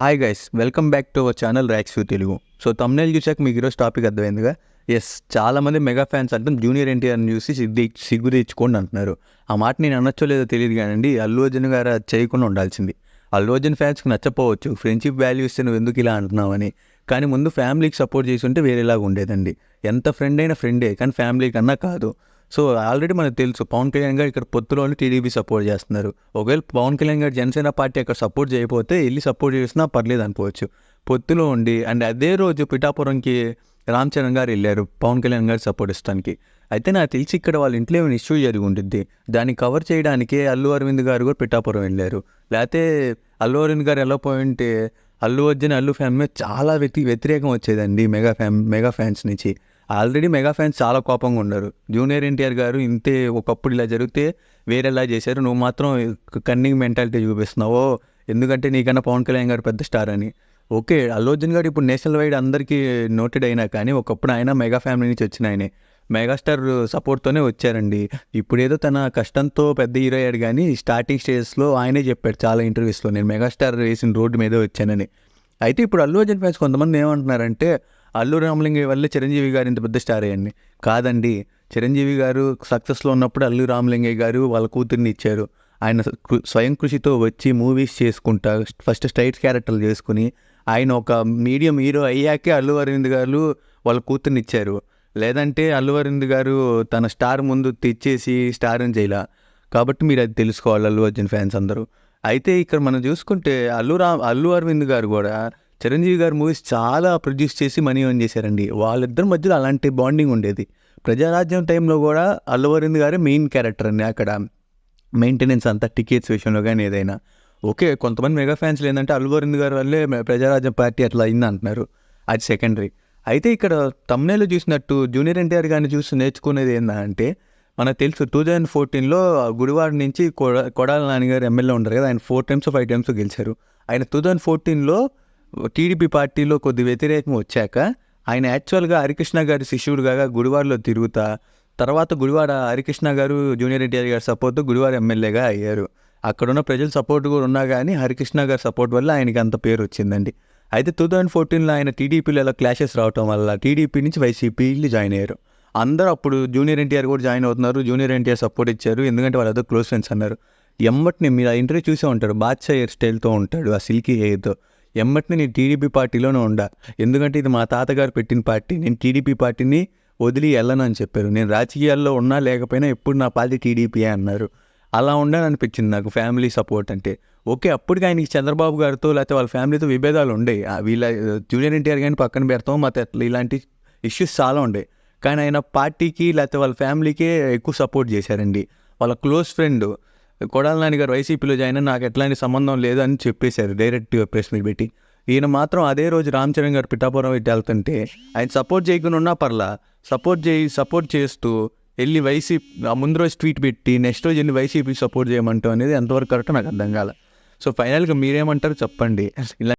Hi guys, welcome back to our channel racks view Telugu. So thumbnail చూసాక మీకు ఈరోజు topic అర్థమైందిగా. చాలామంది మెగా ఫ్యాన్స్ అంటే జూనియర్ ఎన్టీఆర్ని చూసి సిగ్గు తెచ్చుకోండి అంటున్నారు. ఆ మాట నేను అనొచ్చో లేదో తెలియదు కానండి, అల్లు అర్జున్ గారు అది చేయకుండా ఉండాల్సింది. అల్లు అర్జున్ ఫ్యాన్స్కి నచ్చపోవచ్చు, ఫ్రెండ్షిప్ వాల్యూస్ నువ్వు ఎందుకు ఇలా అంటున్నావని. కానీ ముందు ఫ్యామిలీకి సపోర్ట్ చేసి ఉంటే వేరేలాగా ఉండేదండి. ఎంత ఫ్రెండ్ అయినా ఫ్రెండే, కానీ ఫ్యామిలీ కన్నా కాదు. సో ఆల్రెడీ మనకు తెలుసు పవన్ కళ్యాణ్ గారు ఇక్కడ పొత్తులోనే టీడీపీ సపోర్ట్ చేస్తున్నారు. ఒకవేళ పవన్ కళ్యాణ్ గారు జనసేన పార్టీ అక్కడ సపోర్ట్ చేయకపోతే వెళ్ళి సపోర్ట్ చేసినా పర్లేదు అనుకోవచ్చు. పొత్తులో ఉండి అండ్ అదే రోజు పిఠాపురంకి రామ్ చరణ్ గారు వెళ్ళారు పవన్ కళ్యాణ్ గారు సపోర్ట్ ఇస్తానికి. అయితే నాకు తెలిసి ఇక్కడ వాళ్ళ ఇంట్లో ఏమైనా ఇష్యూ జరిగి ఉంటుంది, దాన్ని కవర్ చేయడానికి అల్లు అరవింద్ గారు కూడా పిఠాపురం వెళ్ళారు. లేకపోతే అల్లు అరవింద్ గారు ఎలా పోయింటే అల్లు అర్జున్ అల్లు ఫ్యాన్ మీద చాలా వ్యతిరేకం వచ్చేదండి మెగా ఫ్యాన్స్ నుంచి. ఆల్రెడీ మెగా ఫ్యాన్స్ చాలా కోపంగా ఉన్నారు. జూనియర్ ఎన్టీఆర్ గారు ఇంతే, ఒకప్పుడు ఇలా జరిగితే వేరేలా చేశారు, నువ్వు మాత్రం కన్నింగ్ మెంటాలిటీ చూపిస్తున్నావు, ఎందుకంటే నీకన్నా పవన్ కళ్యాణ్ గారు పెద్ద స్టార్ అని. ఓకే, అల్లు అర్జున్ గారు ఇప్పుడు నేషనల్ వైడ్ అందరికీ నోటెడ్ అయినా, కానీ ఒకప్పుడు ఆయన మెగా ఫ్యామిలీ నుంచి వచ్చిన ఆయనే. మెగాస్టార్ సపోర్ట్తోనే వచ్చారండి. ఇప్పుడేదో తన కష్టంతో పెద్ద హీరో అయ్యాడు, కానీ స్టార్టింగ్ స్టేజ్లో ఆయనే చెప్పాడు చాలా ఇంటర్వ్యూస్లో, నేను మెగాస్టార్ వేసిన రోడ్డు మీదే వచ్చానని. అయితే ఇప్పుడు అల్లు అర్జున్ ఫ్యాన్స్ కొంతమంది ఏమంటున్నారంటే అల్లు రామలింగయ్య వల్లే చిరంజీవి గారు ఇంత పెద్ద స్టార్ అయ్యండి. కాదండి, చిరంజీవి గారు సక్సెస్లో ఉన్నప్పుడు అల్లు రామలింగయ్య గారు వాళ్ళ కూతుర్ని ఇచ్చారు. ఆయన స్వయం కృషితో వచ్చి మూవీస్ చేసుకుంటా ఫస్ట్ స్ట్రైట్ క్యారెక్టర్లు చేసుకుని ఆయన ఒక మీడియం హీరో అయ్యాకే అల్లు అరవింద్ గారు వాళ్ళ కూతుర్ని ఇచ్చారు. లేదంటే అల్లు అరవింద్ గారు తన స్టార్ ముందు తెచ్చేసి స్టార్ని చేయలా. కాబట్టి మీరు అది తెలుసుకోవాలి అల్లు అర్జున్ ఫ్యాన్స్ అందరూ. అయితే ఇక్కడ మనం చూసుకుంటే అల్లు అరవింద్ గారు కూడా చిరంజీవి గారు మూవీస్ చాలా ప్రొడ్యూస్ చేసి మనీ ఎర్న్ చేశారండి. వాళ్ళిద్దరి మధ్యలో అలాంటి బాండింగ్ ఉండేది. ప్రజారాజ్యం టైంలో కూడా అల్లు అరవింద్ గారే మెయిన్ క్యారెక్టర్ అండి అక్కడ. మెయింటెనెన్స్ అంతా, టికెట్స్ విషయంలో కానీ ఏదైనా. ఓకే, కొంతమంది మెగా ఫ్యాన్స్లు ఏంటంటే అల్లు అరవింద్ గారు వల్లే ప్రజారాజ్యం పార్టీ అట్లా అయింది అంటున్నారు, అది సెకండరీ. అయితే ఇక్కడ తమ్నేలో చూసినట్టు జూనియర్ ఎన్టీఆర్ గారిని చూసి నేర్చుకునేది ఏంటంటే, మనకు తెలుసు 2014లో గుడివాడ నుంచి కొడాల నాన్నగారు ఎమ్మెల్యే ఉంటారు కదా, ఆయన 4 times 5 times గెలిచారు. ఆయన 2014లో టీడీపీ పార్టీలో కొద్ది వ్యతిరేకం వచ్చాక ఆయన యాక్చువల్గా హరికృష్ణ గారి శిష్యుడుగా గుడివాడలో తిరుగుతా, తర్వాత గుడివాడ హరికృష్ణ గారు జూనియర్ ఎన్టీఆర్ గారి సపోర్ట్తో గుడివాడ ఎమ్మెల్యేగా అయ్యారు. అక్కడున్న ప్రజల సపోర్ట్ కూడా ఉన్నా కానీ హరికృష్ణ గారి సపోర్ట్ వల్ల ఆయనకి అంత పేరు వచ్చిందండి. అయితే 2014లో ఆయన టీడీపీలో ఇలా క్లాషెస్ రావటం వల్ల టీడీపీ నుంచి వైసీపీలో జాయిన్ అయ్యారు. అందరూ అప్పుడు జూనియర్ ఎన్టీఆర్ కూడా జాయిన్ అవుతున్నారు, జూనియర్ ఎన్టీఆర్ సపోర్ట్ ఇచ్చారు, ఎందుకంటే వాళ్ళతో క్లోజ్ ఫ్రెండ్స్ అన్నారు. ఎమ్మటిని మీరు ఆ ఇంటర్వ్యూ చూసే ఉంటారు, బాద్షా హెయిర్ స్టైల్తో ఉంటాడు, ఆ సిల్కీ హెయిర్తో. ఎమ్మటిని నేను టీడీపీ పార్టీలోనే ఉండా, ఎందుకంటే ఇది మా తాతగారు పెట్టిన పార్టీ, నేను టీడీపీ పార్టీని వదిలి వెళ్ళను అని చెప్పారు. నేను రాజకీయాల్లో ఉన్నా లేకపోయినా ఎప్పుడు నా పార్టీ టీడీపీ అన్నారు. అలా ఉండాలనిపించింది నాకు ఫ్యామిలీ సపోర్ట్ అంటే. ఓకే, అప్పటికి ఆయనకి చంద్రబాబు గారితో లేకపోతే వాళ్ళ ఫ్యామిలీతో విభేదాలు ఉండేవి. వీళ్ళ జూనియర్ ఎన్టీఆర్ కానీ పక్కన పెడతాం, మా ఇలాంటి ఇష్యూస్ చాలా ఉండేవి. కానీ ఆయన పార్టీకి లేకపోతే వాళ్ళ ఫ్యామిలీకే ఎక్కువ సపోర్ట్ చేశారండి. వాళ్ళ క్లోజ్ ఫ్రెండ్ కొడాల నాని గారు వైసీపీలో జాయిన్ అని, నాకు ఎట్లాంటి సంబంధం లేదు అని చెప్పేశారు డైరెక్ట్గా ప్రెస్ మీట్ పెట్టి. ఈయన మాత్రం అదే రోజు రామ్ చరణ్ గారు పిఠాపురం పెట్టి వెళ్తుంటే ఆయన సపోర్ట్ చేయకుండా ఉన్నా పర్లా, సపోర్ట్ చేస్తూ వెళ్ళి వైసీపీ ముందు రోజు ట్వీట్ పెట్టి నెక్స్ట్ రోజు వెళ్ళి వైసీపీ సపోర్ట్ చేయమంటాం అనేది ఎంతవరకు కరెక్ట్ నాకు అర్థం కాల. సో ఫైనల్గా మీరేమంటారు చెప్పండి. ఇలా